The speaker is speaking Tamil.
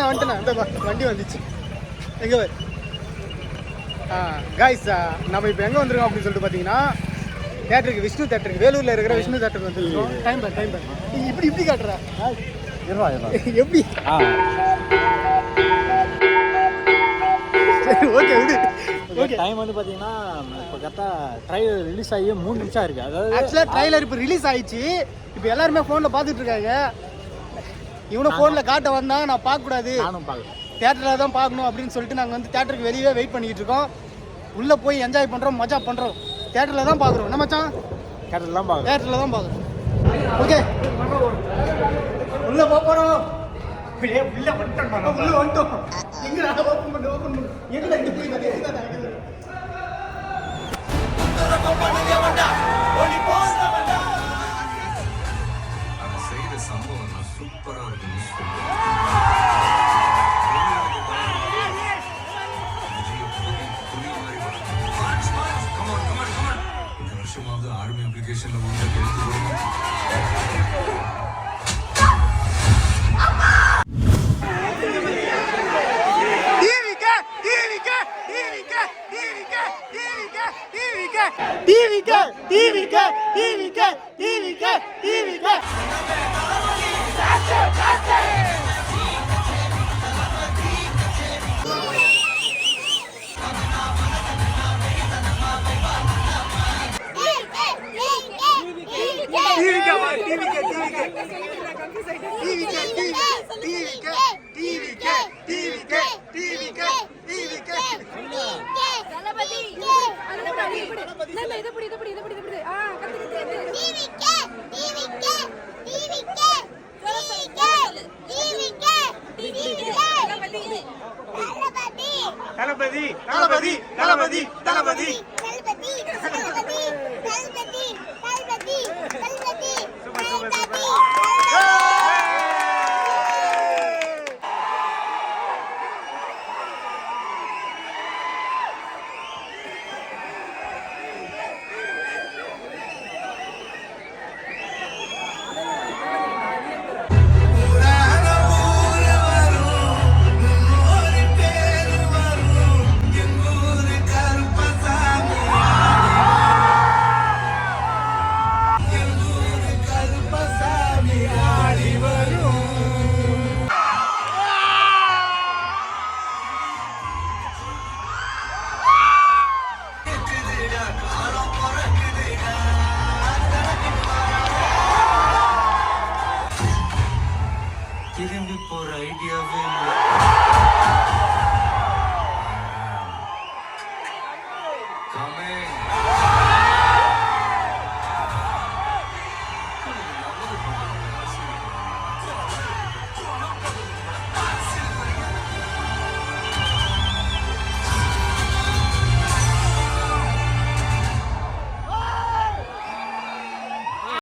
வந்துட்டேண்ணா இந்த வண்டி வந்துச்சு எங்கே காய்ஸ் நம்ம இப்போ எங்கே வந்திருக்கோம் அப்படின்னு சொல்லிட்டு பார்த்தீங்கன்னா தேட்டருக்கு விஷ்ணு தேட்டருக்கு வேலூரில் இருக்கிற விஷ்ணு தேட்டருக்கு வந்துருக்கோம். டைம் இப்படி இப்படி காட்டுறா எப்படி சரி ஓகே விடு. ஓகே டைம் வந்து பார்த்தீங்கன்னா இப்போ கரெக்டாக ட்ரைலர் ரிலீஸ் ஆகி 3 நிமிஷம் இருக்குது. அதாவது ஆக்சுவலாக ட்ரைலர் இப்போ ரிலீஸ் ஆயிடுச்சு. இப்போ எல்லாருமே ஃபோனில் பார்த்துட்டு இருக்காங்க. இவனும் ஃபோனில் காட்ட வந்தால் நான் பார்க்கக்கூடாது, நானும் பார்க்குறேன், தேட்டரில் தான் பார்க்கணும் அப்படின்னு சொல்லிட்டு நாங்கள் வந்து தேட்டருக்கு வெளியே வெயிட் பண்ணிக்கிட்டு இருக்கோம். உள்ளே போய் என்ஜாய் பண்ணுறோம், மஜா பண்ணுறோம். தேட்டரில் தான் பார்க்குறோம். என்ன மச்சான்? தேட்டரில் தான் பார்க்குறோம். தேட்டரில் தான் பார்க்குறோம். ஓகே உள்ளே போகிறோம். உள்ளே வந்துட்டோம். எங்கடா ஓப்பன் பண்ணு எங்கடா இங்கே போய் சம்பவம் சூப்பரா இருக்கு. இந்த வருஷமாவது ஆர்மி அப்ளிகேஷன்ல திரும்பி போற ஐடியாவே இல்லை.